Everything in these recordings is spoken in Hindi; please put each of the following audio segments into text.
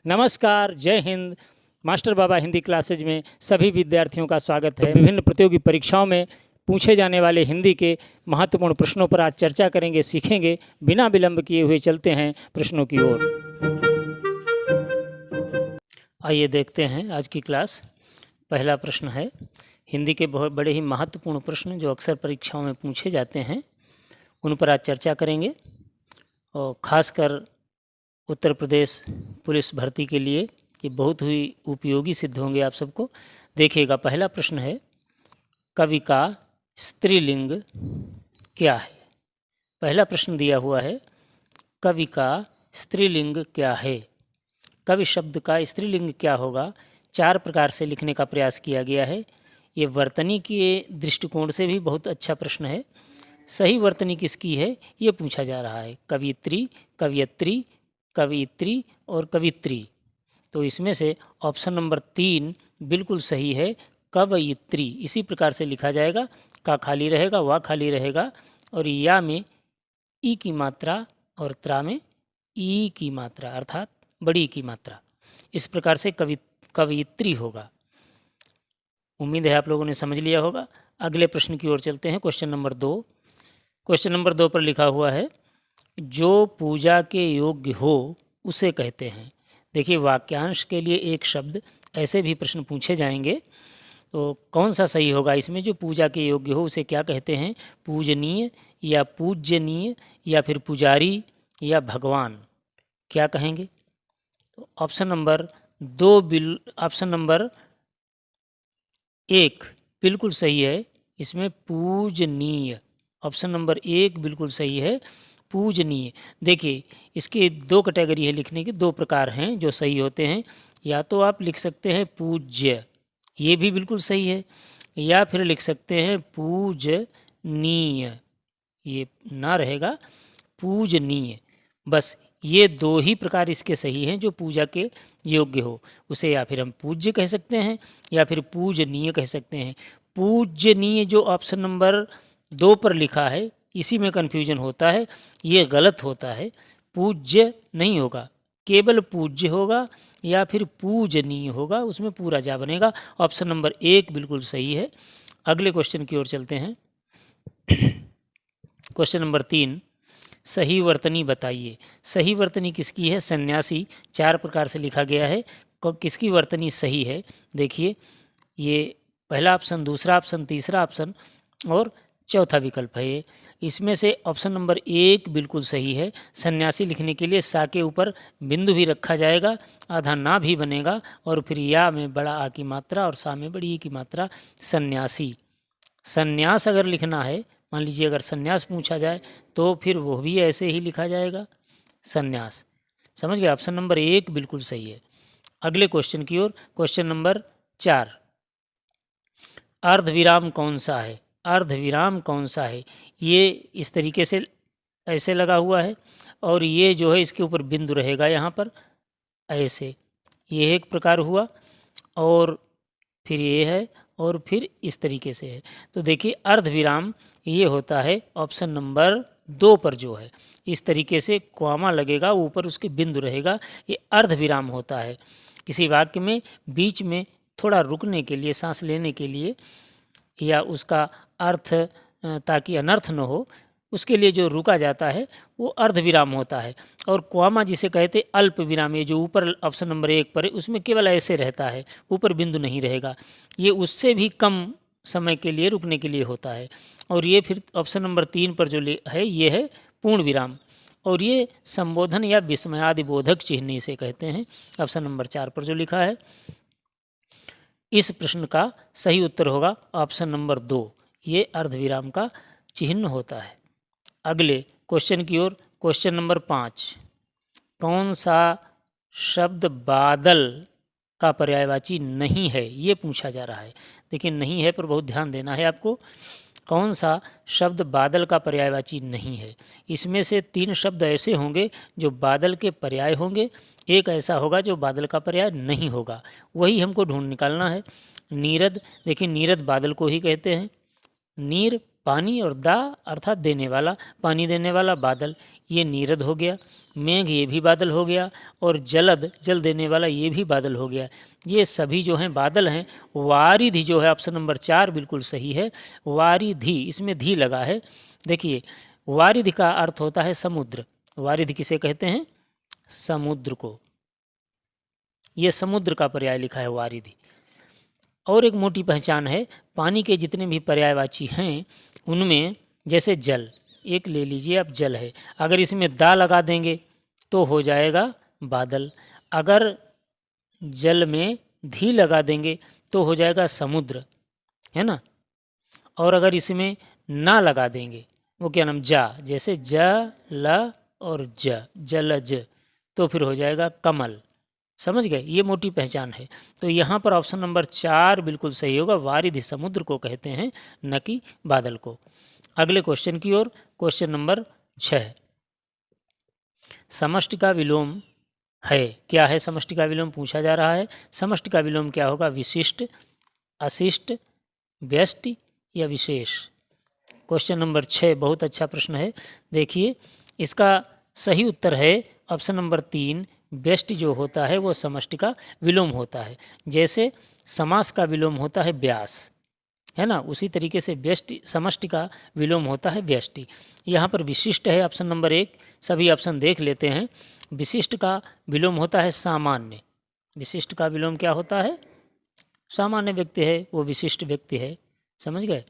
नमस्कार, जय हिंद। मास्टर बाबा हिंदी क्लासेज में सभी विद्यार्थियों का स्वागत है। विभिन्न प्रतियोगी परीक्षाओं में पूछे जाने वाले हिंदी के महत्वपूर्ण प्रश्नों पर आज चर्चा करेंगे, सीखेंगे। बिना विलंब किए हुए चलते हैं प्रश्नों की ओर। आइए देखते हैं आज की क्लास। पहला प्रश्न है, हिंदी के बहुत बड़े ही महत्वपूर्ण प्रश्न जो अक्सर परीक्षाओं में पूछे जाते हैं, उन पर आज चर्चा करेंगे और ख़ासकर उत्तर प्रदेश पुलिस भर्ती के लिए ये बहुत ही उपयोगी सिद्ध होंगे आप सबको। देखिएगा, पहला प्रश्न है, कवि का स्त्रीलिंग क्या है? पहला प्रश्न दिया हुआ है, कवि का स्त्रीलिंग क्या है? कवि शब्द का स्त्रीलिंग क्या होगा? 4 प्रकार से लिखने का प्रयास किया गया है। ये वर्तनी के दृष्टिकोण से भी बहुत अच्छा प्रश्न है। सही वर्तनी किसकी है ये पूछा जा रहा है। कवित्री, कवियत्री, कवित्री और कवित्री। तो इसमें से ऑप्शन नंबर 3 बिल्कुल सही है, कवयित्री। इसी प्रकार से लिखा जाएगा, का खाली रहेगा, वा खाली रहेगा और या में ई की मात्रा और त्रा में ई की मात्रा अर्थात बड़ी की मात्रा। इस प्रकार से कवियित्री होगा। उम्मीद है आप लोगों ने समझ लिया होगा। अगले प्रश्न की ओर चलते हैं। Question number 2। क्वेश्चन नंबर 2 पर लिखा हुआ है, जो पूजा के योग्य हो उसे कहते हैं। देखिए, वाक्यांश के लिए एक शब्द, ऐसे भी प्रश्न पूछे जाएंगे। तो कौन सा सही होगा इसमें? जो पूजा के योग्य हो उसे क्या कहते हैं? पूजनीय या पूज्यनीय या फिर पुजारी या भगवान, क्या कहेंगे? तो ऑप्शन नंबर 1 बिल्कुल सही है। इसमें पूजनीय, ऑप्शन नंबर 1 बिल्कुल सही है, पूजनीय। देखिए, इसके 2 कैटेगरी है लिखने के, 2 प्रकार हैं जो सही होते हैं। या तो आप लिख सकते हैं पूज्य, ये भी बिल्कुल सही है, या फिर लिख सकते हैं पूजनीय, ये ना रहेगा, पूजनीय। बस ये 2 ही प्रकार इसके सही हैं जो पूजा के योग्य हो। उसे या फिर हम पूज्य कह सकते हैं या फिर पूजनीय कह सकते हैं। पूजनीय जो ऑप्शन नंबर 2 पर लिखा है, इसी में कन्फ्यूजन होता है, ये गलत होता है। पूज्य नहीं होगा, केवल पूज्य होगा या फिर पूजनीय होगा, उसमें पूरा जा बनेगा। ऑप्शन नंबर 1 बिल्कुल सही है। अगले क्वेश्चन की ओर चलते हैं। क्वेश्चन नंबर 3, सही वर्तनी बताइए। सही वर्तनी किसकी है? सन्यासी। 4 प्रकार से लिखा गया है, किसकी वर्तनी सही है? देखिए, ये पहला ऑप्शन, दूसरा ऑप्शन, तीसरा ऑप्शन और चौथा विकल्प है ये। इसमें से ऑप्शन नंबर 1 बिल्कुल सही है। सन्यासी लिखने के लिए सा के ऊपर बिंदु भी रखा जाएगा, आधा ना भी बनेगा और फिर या में बड़ा आ की मात्रा और सा में बड़ी ई की मात्रा, सन्यासी। सन्यास अगर लिखना है, मान लीजिए अगर सन्यास पूछा जाए तो फिर वो भी ऐसे ही लिखा जाएगा, सन्यास। समझ गए? ऑप्शन नंबर 1 बिल्कुल सही है। अगले क्वेश्चन की ओर। क्वेश्चन नंबर 4, अर्धविराम कौन सा है? अर्धविराम कौन सा है? ये इस तरीके से ऐसे लगा हुआ है और ये जो है इसके ऊपर बिंदु रहेगा यहाँ पर ऐसे, ये एक प्रकार हुआ और फिर ये है और फिर इस तरीके से है। तो देखिए, अर्धविराम ये होता है ऑप्शन नंबर 2 पर जो है, इस तरीके से कॉमा लगेगा, ऊपर उसके बिंदु रहेगा, ये अर्धविराम होता है। किसी वाक्य में बीच में थोड़ा रुकने के लिए, सांस लेने के लिए, या उसका अर्थ ताकि अनर्थ न हो उसके लिए जो रुका जाता है वो अर्धविराम होता है। और कॉमा जिसे कहते अल्प विराम, ये जो ऊपर ऑप्शन नंबर 1 पर है उसमें केवल ऐसे रहता है, ऊपर बिंदु नहीं रहेगा, ये उससे भी कम समय के लिए रुकने के लिए होता है। और ये फिर ऑप्शन नंबर 3 पर जो है ये है पूर्ण विराम, और ये संबोधन या विस्मयादिबोधक चिन्ह इसे कहते हैं। ऑप्शन नंबर 4 पर जो लिखा है, इस प्रश्न का सही उत्तर होगा ऑप्शन नंबर 2, ये अर्धविराम का चिन्ह होता है। अगले क्वेश्चन की ओर। क्वेश्चन नंबर 5, कौन सा शब्द बादल का पर्यायवाची नहीं है? ये पूछा जा रहा है। देखिए, नहीं है पर बहुत ध्यान देना है आपको। कौन सा शब्द बादल का पर्यायवाची नहीं है? इसमें से 3 शब्द ऐसे होंगे जो बादल के पर्याय होंगे, एक ऐसा होगा जो बादल का पर्याय नहीं होगा, वही हमको ढूंढ निकालना है। नीरद, देखिए नीरद बादल को ही कहते हैं। नीर पानी और दा अर्थात देने वाला, पानी देने वाला बादल, ये नीरद हो गया, मेघ ये भी बादल हो गया, और जलद जल देने वाला ये भी बादल हो गया। ये सभी जो हैं बादल हैं। वारिधि जो है ऑप्शन नंबर 4 बिल्कुल सही है। वारिधि, इसमें धी लगा है। देखिए वारिधि का अर्थ होता है समुद्र। वारिधि किसे कहते हैं? समुद्र को। ये समुद्र का पर्याय लिखा है वारिधि। और एक मोटी पहचान है, पानी के जितने भी पर्यायवाची हैं उनमें जैसे जल, एक ले लीजिए आप, जल है, अगर इसमें दा लगा देंगे तो हो जाएगा बादल। अगर जल में धी लगा देंगे तो हो जाएगा समुद्र, है ना। और अगर इसमें ना लगा देंगे, वो क्या नाम, जा, जैसे ज ल और ज, जलज, तो फिर हो जाएगा कमल। समझ गए? ये मोटी पहचान है। तो यहाँ पर ऑप्शन नंबर 4 बिल्कुल सही होगा। वारिधि समुद्र को कहते हैं, न कि बादल को। अगले क्वेश्चन की ओर, क्वेश्चन नंबर 6। समष्टि का विलोम है, क्या है समष्टि का विलोम पूछा जा रहा है। समष्टि का विलोम क्या होगा? विशिष्ट, अशिष्ट, व्यष्टि या विशेष। क्वेश्चन नंबर 6 बहुत अच्छा प्रश्न है। देखिए इसका सही उत्तर है ऑप्शन नंबर 3, व्यष्टि जो होता है वो समष्टि का विलोम होता है। जैसे समास का विलोम होता है व्यास, है ना, उसी तरीके से व्यष्टि, समष्टि का विलोम होता है व्यष्टि। यहाँ पर विशिष्ट है ऑप्शन नंबर 1, सभी ऑप्शन देख लेते हैं। विशिष्ट का विलोम होता है सामान्य। विशिष्ट का विलोम क्या होता है? सामान्य व्यक्ति है वो विशिष्ट व्यक्ति है, समझ गए।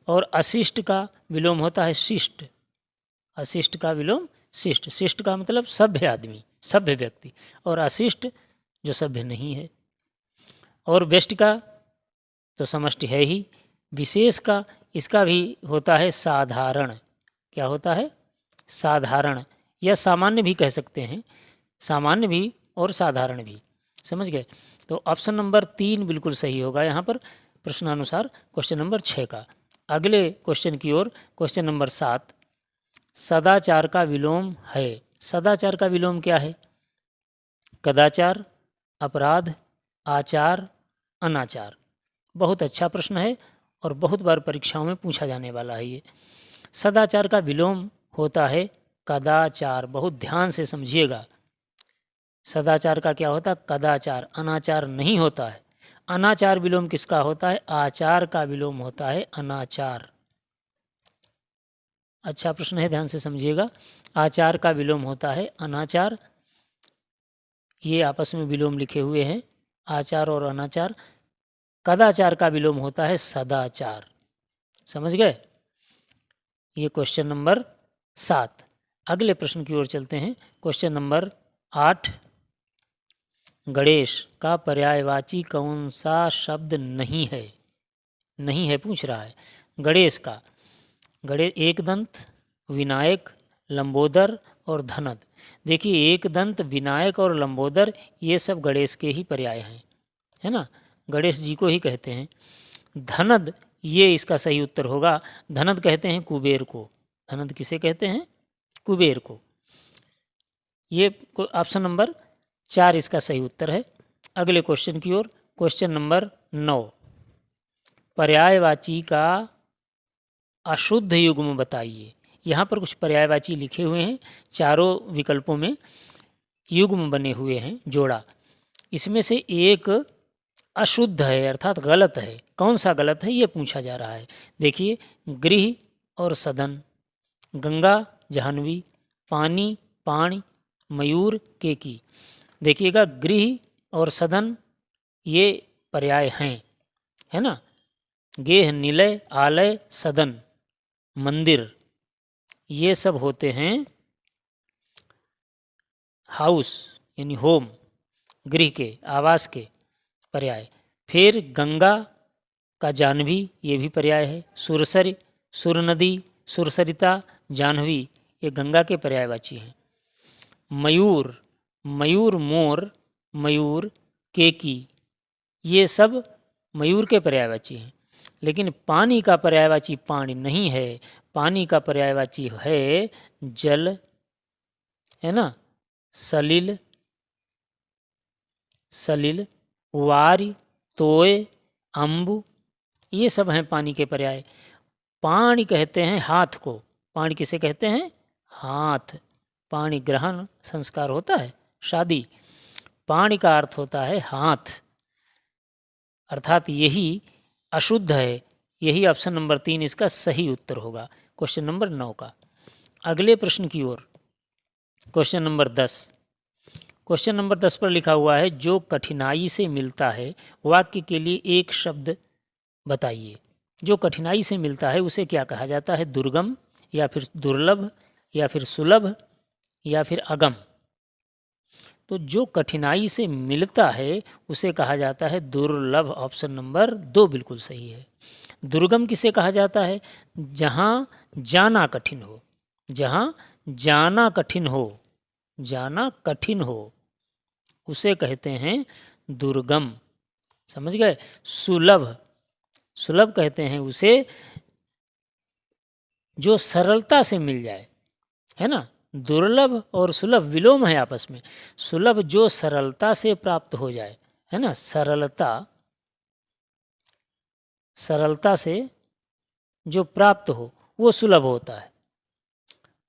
और अशिष्ट का विलोम होता है शिष्ट। अशिष्ट का विलोम शिष्ट। शिष्ट का मतलब सभ्य आदमी, सभ्य व्यक्ति, और अशिष्ट जो सभ्य नहीं है। और व्यष्टि का तो समष्टि है ही। विशेष का, इसका भी होता है साधारण। क्या होता है? साधारण, या सामान्य भी कह सकते हैं, सामान्य भी और साधारण भी, समझ गए। तो ऑप्शन नंबर 3 बिल्कुल सही होगा यहाँ पर प्रश्नानुसार क्वेश्चन नंबर 6 का। अगले क्वेश्चन की ओर, क्वेश्चन नंबर 7। सदाचार का विलोम है। सदाचार का विलोम क्या है? कदाचार, अपराध, आचार, अनाचार। बहुत अच्छा प्रश्न है और बहुत बार परीक्षाओं में पूछा जाने वाला है ये। सदाचार का विलोम होता है कदाचार। बहुत ध्यान से समझिएगा। सदाचार का क्या होता है? कदाचार। अनाचार नहीं होता है। अनाचार विलोम किसका होता है? आचार का विलोम होता है अनाचार। अच्छा प्रश्न है, ध्यान से समझिएगा। आचार का विलोम होता है अनाचार। ये आपस में विलोम लिखे हुए हैं, आचार और अनाचार। कदाचार का विलोम होता है सदाचार। समझ गए? ये क्वेश्चन नंबर 7। अगले प्रश्न की ओर चलते हैं। Question number 8। गणेश का पर्यायवाची कौन सा शब्द नहीं है? नहीं है पूछ रहा है। गणेश का, गणेश एक दंत, विनायक, लंबोदर और धनद। देखिए एक दंत, विनायक और लंबोदर ये सब गणेश के ही पर्याय हैं, है ना, गणेश जी को ही कहते हैं। धनद, ये इसका सही उत्तर होगा। धनद कहते हैं कुबेर को। धनद किसे कहते हैं? कुबेर को। ये ऑप्शन नंबर 4 इसका सही उत्तर है। अगले क्वेश्चन की ओर, क्वेश्चन नंबर 9। पर्यायवाची का अशुद्ध युग्म बताइए। यहाँ पर कुछ पर्यायवाची लिखे हुए हैं, चारों विकल्पों में युग्म बने हुए हैं, जोड़ा। इसमें से एक अशुद्ध है, अर्थात गलत है। कौन सा गलत है ये पूछा जा रहा है। देखिए गृह और सदन, गंगा जाह्नवी, पानी पाणी, मयूर केकी। देखिएगा गृह और सदन ये पर्याय हैं, है ना। गेह, निलय, आलय, सदन, मंदिर, ये सब होते हैं हाउस यानी होम, गृह के, आवास के पर्याय। फिर गंगा का जाह्नवी ये भी पर्याय है। सुरसरी, सुर नदी, सुरसरिता, जाह्नवी ये गंगा के पर्यायवाची हैं। मयूर, मयूर मोर, मयूर केकी ये सब मयूर के पर्यायवाची हैं। लेकिन पानी का पर्यायवाची पानी नहीं है। पानी का पर्यायवाची है जल, है ना, सलिल, सलिल, वारी, तोय, अम्बु ये सब हैं पानी के पर्याय। पाणी कहते हैं हाथ को। पाणी किसे कहते हैं? हाथ। पाणि ग्रहण संस्कार होता है, शादी। पाणि का अर्थ होता है हाथ, अर्थात यही अशुद्ध है। यही ऑप्शन नंबर 3 इसका सही उत्तर होगा, क्वेश्चन नंबर 9 का। अगले प्रश्न की ओर, क्वेश्चन नंबर 10। क्वेश्चन नंबर 10 पर लिखा हुआ है, जो कठिनाई से मिलता है वाक्य के लिए एक शब्द बताइए। जो कठिनाई से मिलता है उसे क्या कहा जाता है? दुर्गम, या फिर दुर्लभ, या फिर सुलभ, या फिर अगम। तो जो कठिनाई से मिलता है उसे कहा जाता है दुर्लभ, ऑप्शन नंबर 2 बिल्कुल सही है। दुर्गम किसे कहा जाता है? जहाँ जाना कठिन हो, जहाँ जाना कठिन हो, जाना कठिन हो उसे कहते हैं दुर्गम, समझ गए। सुलभ, सुलभ कहते हैं उसे जो सरलता से मिल जाए, है ना। दुर्लभ और सुलभ विलोम है आपस में। सुलभ जो सरलता से प्राप्त हो जाए, है ना, सरलता, सरलता से जो प्राप्त हो वो सुलभ होता है।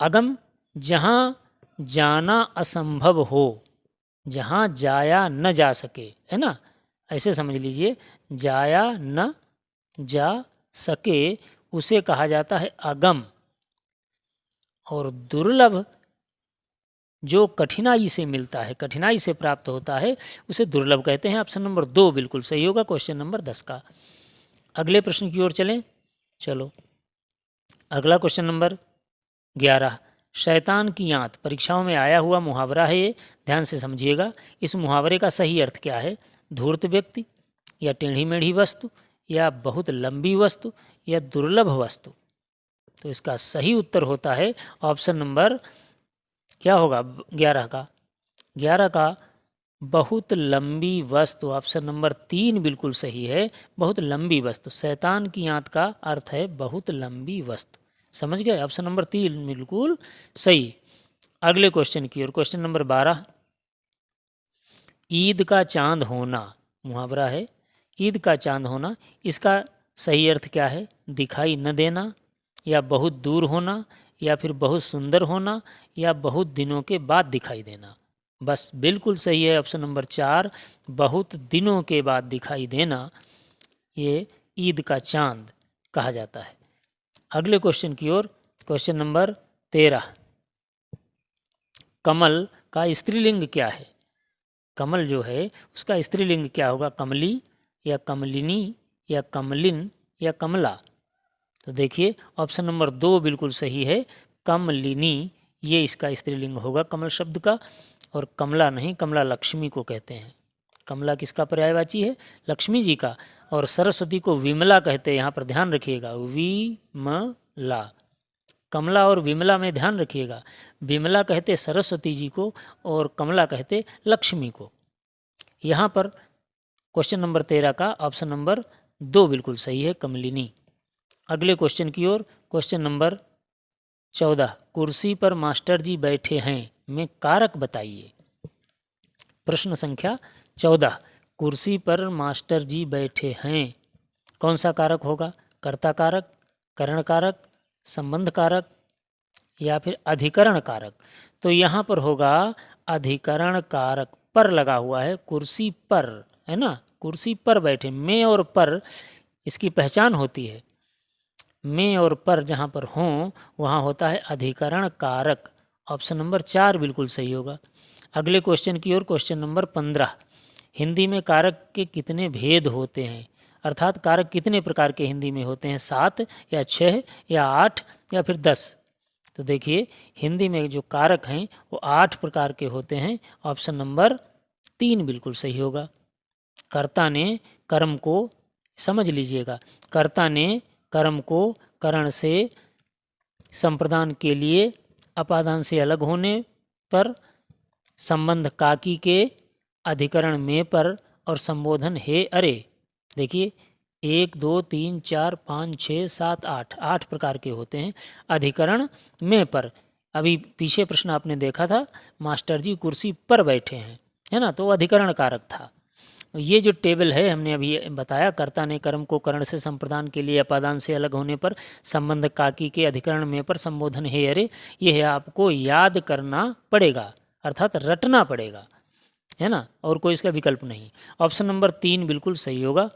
अगम, जहाँ जाना असंभव हो, जहाँ जाया न जा सके, है ना, ऐसे समझ लीजिए, जाया न जा सके उसे कहा जाता है अगम। और दुर्लभ जो कठिनाई से मिलता है, कठिनाई से प्राप्त होता है, उसे दुर्लभ कहते हैं। ऑप्शन नंबर 2 बिल्कुल सही होगा, क्वेश्चन नंबर 10 का। अगले प्रश्न की ओर चलें, चलो। अगला क्वेश्चन नंबर 11, शैतान की आंत परीक्षाओं में आया हुआ मुहावरा है ये, ध्यान से समझिएगा। इस मुहावरे का सही अर्थ क्या है? धूर्त व्यक्ति, या टेढ़ी मेढ़ी वस्तु, या बहुत लंबी वस्तु, या दुर्लभ वस्तु। तो इसका सही उत्तर होता है ऑप्शन नंबर, क्या होगा 11 का? 11 का बहुत लंबी वस्तु, ऑप्शन नंबर 3 बिल्कुल सही है। बहुत लंबी वस्तु, शैतान की आंत का अर्थ है बहुत लंबी वस्तु, समझ गए। ऑप्शन नंबर 3 बिल्कुल सही। अगले क्वेश्चन की ओर, क्वेश्चन नंबर 12, ईद का चांद होना मुहावरा है। ईद का चांद होना, इसका सही अर्थ क्या है? दिखाई न देना, या बहुत दूर होना, या फिर बहुत सुंदर होना, या बहुत दिनों के बाद दिखाई देना। बस बिल्कुल सही है ऑप्शन नंबर 4, बहुत दिनों के बाद दिखाई देना, ये ईद का चांद कहा जाता है। अगले क्वेश्चन की ओर, क्वेश्चन नंबर 13, कमल का स्त्रीलिंग क्या है? कमल जो है उसका स्त्रीलिंग क्या होगा? कमली, या कमलिनी, या कमलिन, या कमला। तो देखिए ऑप्शन नंबर 2 बिल्कुल सही है, कमलिनी, ये इसका स्त्रीलिंग होगा कमल शब्द का। और कमला नहीं, कमला लक्ष्मी को कहते हैं। कमला किसका पर्यायवाची है? लक्ष्मी जी का। और सरस्वती को विमला कहते हैं, यहाँ पर ध्यान रखिएगा, विमला। कमला और विमला में ध्यान रखिएगा, विमला कहते सरस्वती जी को और कमला कहते लक्ष्मी को। यहाँ पर क्वेश्चन नंबर 13 का ऑप्शन नंबर 2 बिल्कुल सही है, कमलिनी। अगले क्वेश्चन की ओर, क्वेश्चन नंबर 14, कुर्सी पर मास्टर जी बैठे हैं में कारक बताइए। प्रश्न संख्या 14, कुर्सी पर मास्टर जी बैठे हैं, कौन सा कारक होगा? कर्ता कारक, करण कारक, संबंध कारक, या फिर अधिकरण कारक। तो यहाँ पर होगा अधिकरण कारक, पर लगा हुआ है, कुर्सी पर, है ना, कुर्सी पर बैठे। में और पर इसकी पहचान होती है, में और पर जहाँ पर हों वहाँ होता है अधिकरण कारक। ऑप्शन नंबर 4 बिल्कुल सही होगा। अगले क्वेश्चन की ओर, क्वेश्चन नंबर 15, हिंदी में कारक के कितने भेद होते हैं? अर्थात कारक कितने प्रकार के हिंदी में होते हैं? 7, या 6, या 8, या फिर 10। तो देखिए हिंदी में जो कारक हैं वो 8 प्रकार के होते हैं। ऑप्शन नंबर 3 बिल्कुल सही होगा। कर्ता ने कर्म को, समझ लीजिएगा, कर्ता ने कर्म को करण से संप्रदान के लिए अपादान से अलग होने पर, संबंध काकी के अधिकरण में पर, और संबोधन हे अरे। देखिए 1 2 3 4 5 6 7 8, 8 प्रकार के होते हैं अधिकरण में पर। अभी पीछे प्रश्न आपने देखा था, मास्टर जी कुर्सी पर बैठे हैं, है ना, तो अधिकरण कारक था। ये जो टेबल है हमने अभी बताया, कर्ता ने कर्म को करण से संप्रदान के लिए अपादान से अलग होने पर संबंध काकी के अधिकरण में पर संबोधन है अरे, ये है आपको याद करना पड़ेगा, अर्थात रटना पड़ेगा, है ना, और कोई इसका विकल्प नहीं। ऑप्शन नंबर 3 बिल्कुल सही होगा।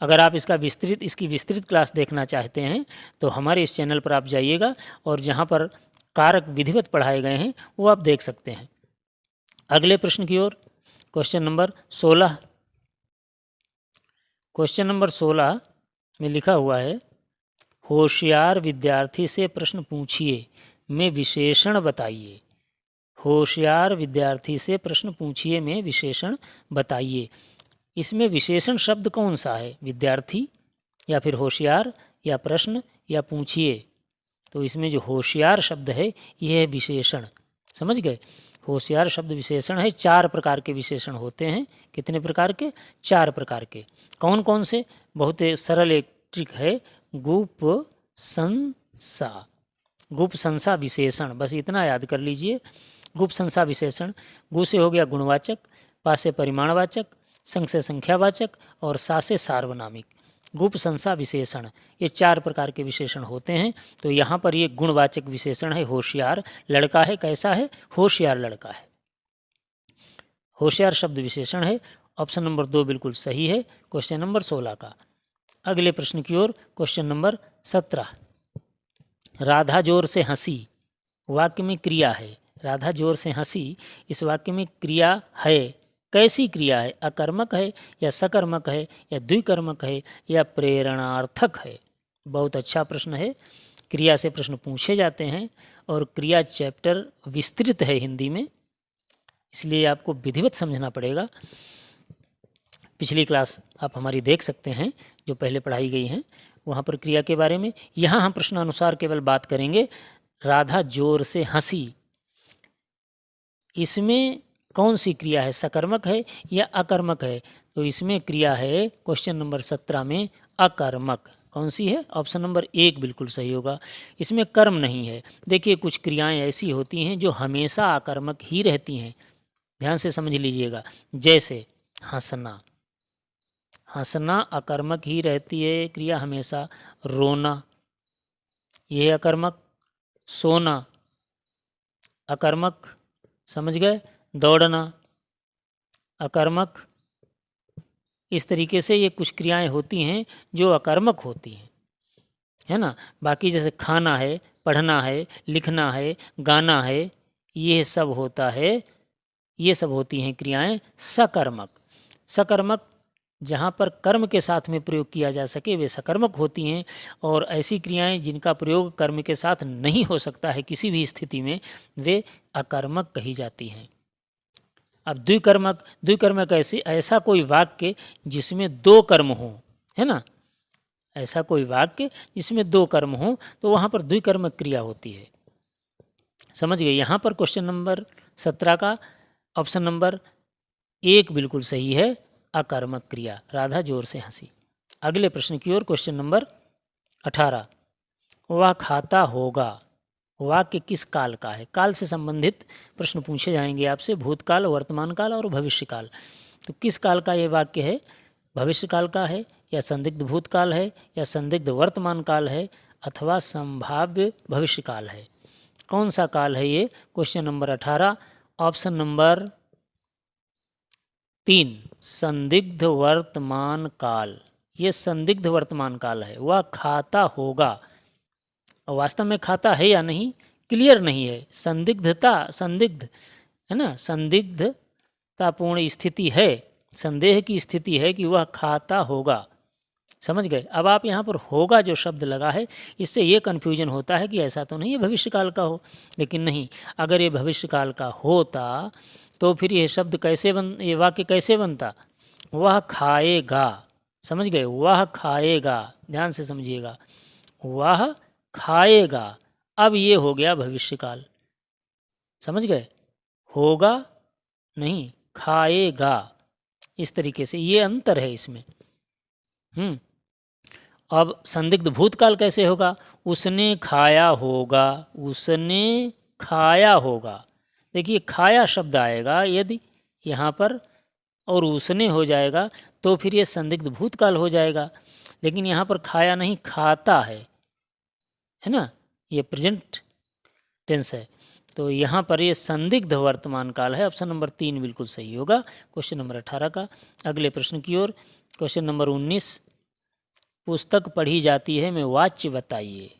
अगर आप इसकी विस्तृत क्लास देखना चाहते हैं तो हमारे इस चैनल पर आप जाइएगा और जहाँ पर कारक विधिवत पढ़ाए गए हैं वो आप देख सकते हैं। अगले प्रश्न की ओर, क्वेश्चन नंबर 16। क्वेश्चन नंबर 16 में लिखा हुआ है, होशियार विद्यार्थी से प्रश्न पूछिए में विशेषण बताइए। होशियार विद्यार्थी से प्रश्न पूछिए में विशेषण बताइए। इसमें विशेषण शब्द कौन सा है, विद्यार्थी या फिर होशियार या प्रश्न या पूछिए? तो इसमें जो होशियार शब्द है यह है विशेषण, समझ गए। होशियार शब्द विशेषण है। 4 प्रकार के विशेषण होते हैं। कितने प्रकार के? 4 प्रकार के। कौन कौन से? बहुत सरल एक ट्रिक है, गुप संसा। गुप संसा विशेषण, बस इतना याद कर लीजिए। गुप संसा विशेषण, गु से हो गया गुणवाचक, पा से परिमाणवाचक, संग से संख्यावाचक और सा से सार्वनामिक। गुप संसा विशेषण, ये 4 प्रकार के विशेषण होते हैं। तो यहाँ पर ये गुणवाचक विशेषण है, होशियार लड़का है। कैसा है? होशियार लड़का है। होशियार शब्द विशेषण है। ऑप्शन नंबर 2 बिल्कुल सही है क्वेश्चन नंबर 16 का। अगले प्रश्न की ओर, क्वेश्चन नंबर 17। राधा जोर से हंसी वाक्य में क्रिया है। राधा जोर से हंसी, इस वाक्य में क्रिया है। कैसी क्रिया है? अकर्मक है या सकर्मक है या द्विकर्मक है या प्रेरणार्थक है? बहुत अच्छा प्रश्न है। क्रिया से प्रश्न पूछे जाते हैं और क्रिया चैप्टर विस्तृत है हिंदी में, इसलिए आपको विधिवत समझना पड़ेगा। पिछली क्लास आप हमारी देख सकते हैं जो पहले पढ़ाई गई हैं, वहाँ पर क्रिया के बारे में। यहाँ हम प्रश्नानुसार केवल बात करेंगे। राधा जोर से हंसी, इसमें कौन सी क्रिया है? सकर्मक है या अकर्मक है? तो इसमें क्रिया है क्वेश्चन नंबर 17 में अकर्मक। कौन सी है? ऑप्शन नंबर 1 बिल्कुल सही होगा। इसमें कर्म नहीं है। देखिए, कुछ क्रियाएं ऐसी होती हैं जो हमेशा अकर्मक ही रहती हैं, ध्यान से समझ लीजिएगा। जैसे हंसना, हंसना अकर्मक ही रहती है क्रिया हमेशा। रोना, ये अकर्मक। सोना अकर्मक, समझ गए। दौड़ना अकर्मक। इस तरीके से ये कुछ क्रियाएं होती हैं जो अकर्मक होती हैं, है ना। बाकी जैसे खाना है, पढ़ना है, लिखना है, गाना है, ये सब होता है, ये सब होती हैं क्रियाएं सकर्मक। सकर्मक जहाँ पर कर्म के साथ में प्रयोग किया जा सके वे सकर्मक होती हैं, और ऐसी क्रियाएं जिनका प्रयोग कर्म के साथ नहीं हो सकता है किसी भी स्थिति में, वे अकर्मक कही जाती हैं। अब द्विकर्मक, द्विकर्मक ऐसा कोई वाक्य जिसमें 2 कर्म हों, है ना। ऐसा कोई वाक्य जिसमें 2 कर्म हों तो वहाँ पर द्विकर्मक क्रिया होती है, समझ गए। यहाँ पर क्वेश्चन नंबर 17 का ऑप्शन नंबर 1 बिल्कुल सही है, अकर्मक क्रिया। राधा जोर से हंसी। अगले प्रश्न की ओर, क्वेश्चन नंबर 18। वह खाता होगा वाक्य किस काल का है? काल से संबंधित प्रश्न पूछे जाएंगे आपसे, भूतकाल, वर्तमान काल और भविष्य काल। तो किस काल का ये वाक्य है? भविष्य काल का है या संदिग्ध भूतकाल है या संदिग्ध वर्तमान काल है अथवा संभाव्य भविष्य काल है? कौन सा काल है ये? क्वेश्चन नंबर 18, ऑप्शन नंबर 3, संदिग्ध वर्तमान काल। ये संदिग्ध वर्तमान काल है। वह खाता होगा, और वास्तव में खाता है या नहीं क्लियर नहीं है। संदिग्धता, संदिग्ध है ना, संदिग्धतापूर्ण स्थिति है, संदेह की स्थिति है कि वह खाता होगा, समझ गए। अब आप यहाँ पर होगा जो शब्द लगा है, इससे ये कन्फ्यूजन होता है कि ऐसा तो नहीं है भविष्य काल का हो, लेकिन नहीं, अगर ये भविष्य काल का होता तो फिर ये शब्द ये वाक्य कैसे बनता? वह खाएगा, समझ गए। वह खाएगा, ध्यान से समझिएगा, वह खाएगा। अब ये हो गया भविष्य काल, समझ गए। होगा नहीं, खाएगा, इस तरीके से ये अंतर है इसमें। अब संदिग्ध भूतकाल कैसे होगा? उसने खाया होगा, उसने खाया होगा। देखिए, खाया शब्द आएगा यदि यहाँ पर और उसने हो जाएगा तो फिर ये संदिग्ध भूतकाल हो जाएगा। लेकिन यहाँ पर खाया नहीं, खाता है ना, ये प्रेजेंट टेंस है, तो यहाँ पर ये संदिग्ध वर्तमान काल है। ऑप्शन नंबर 3 बिल्कुल सही होगा क्वेश्चन नंबर 18 का। अगले प्रश्न की ओर, क्वेश्चन नंबर 19, पुस्तक पढ़ी जाती है में वाच्य बताइए।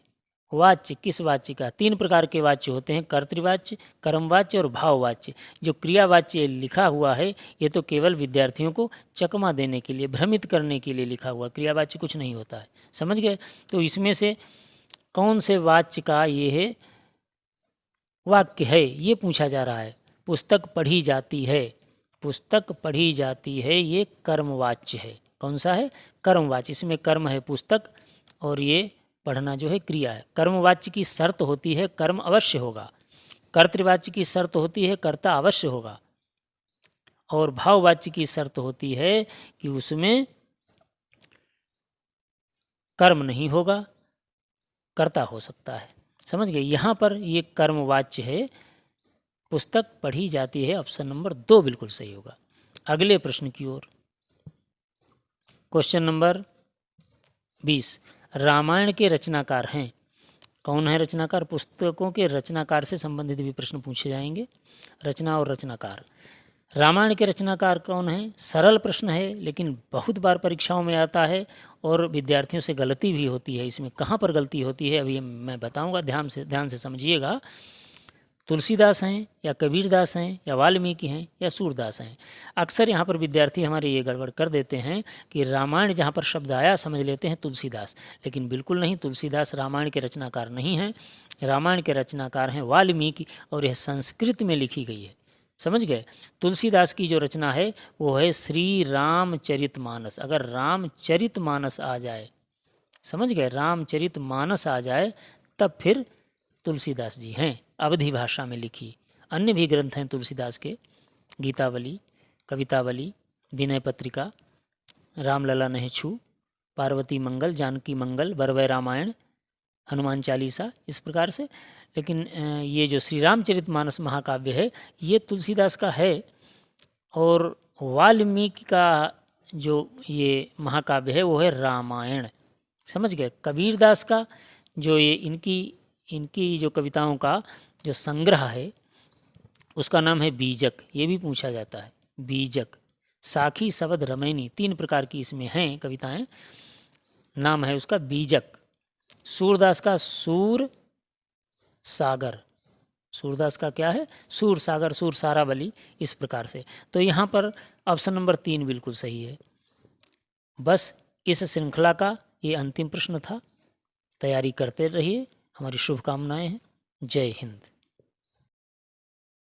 वाच्य किस वाच्य का? 3 प्रकार के वाच्य होते हैं, कर्तृवाच्य, कर्मवाच्य और भाववाच्य। जो क्रियावाच्य लिखा हुआ है ये तो केवल विद्यार्थियों को चकमा देने के लिए, भ्रमित करने के लिए लिखा हुआ, क्रियावाच्य कुछ नहीं होता है, समझ गए। तो इसमें से कौन से वाच्य का ये है वाक्य है, ये पूछा जा रहा है। पुस्तक पढ़ी जाती है, पुस्तक पढ़ी जाती है, ये कर्मवाच्य है। कौन सा है? कर्मवाच्य। इसमें कर्म है पुस्तक और ये पढ़ना जो है क्रिया है। कर्मवाच्य की शर्त होती है कर्म अवश्य होगा, कर्तृवाच्य की शर्त होती है कर्ता अवश्य होगा, और भाववाच्य की शर्त होती है कि उसमें कर्म नहीं होगा, कर्ता हो सकता है, समझ गए। यहाँ पर ये कर्मवाच्य है, पुस्तक पढ़ी जाती है, ऑप्शन नंबर 2 बिल्कुल सही होगा। अगले प्रश्न की ओर, क्वेश्चन नंबर 20, रामायण के रचनाकार हैं। कौन है रचनाकार? पुस्तकों के रचनाकार से संबंधित भी प्रश्न पूछे जाएंगे। रचना और रचनाकार, रामायण के रचनाकार कौन है? सरल प्रश्न है लेकिन बहुत बार परीक्षाओं में आता है और विद्यार्थियों से गलती भी होती है। इसमें कहाँ पर गलती होती है अभी मैं बताऊंगा, ध्यान से समझिएगा। तुलसीदास हैं या कबीरदास हैं या वाल्मीकि हैं या सूरदास हैं। अक्सर यहाँ पर विद्यार्थी हमारे ये गड़बड़ कर देते हैं कि रामायण जहाँ पर शब्द आया समझ लेते हैं तुलसीदास, लेकिन बिल्कुल नहीं, तुलसीदास रामायण के रचनाकार नहीं हैं। रामायण के रचनाकार हैं वाल्मीकि और यह संस्कृत में लिखी गई है, समझ गए। तुलसीदास की जो रचना है वो है श्री रामचरितमानस। अगर रामचरितमानस आ जाए, समझ गए, रामचरितमानस आ जाए तब फिर तुलसीदास जी हैं, अवधी भाषा में लिखी। अन्य भी ग्रंथ हैं तुलसीदास के, गीतावली, कवितावली, विनय पत्रिका, रामलला नेहछू, पार्वती मंगल, जानकी मंगल, बरवय रामायण, हनुमान चालीसा, इस प्रकार से। लेकिन ये जो श्री रामचरितमानस महाकाव्य है ये तुलसीदास का है, और वाल्मीकि का जो ये महाकाव्य है वो है रामायण, समझ गए। कबीरदास का जो ये इनकी जो कविताओं का जो संग्रह है उसका नाम है बीजक, ये भी पूछा जाता है, बीजक। साखी, शबद, रमैनी, 3 प्रकार की इसमें हैं कविताएं, नाम है उसका बीजक। सूरदास का सूर सागर, सूरदास का क्या है? सूर सागर, सूर सारावली, इस प्रकार से। तो यहाँ पर ऑप्शन नंबर 3 बिल्कुल सही है। बस इस श्रृंखला का ये अंतिम प्रश्न था, तैयारी करते रहिए, हमारी शुभकामनाएं हैं। जय हिंद।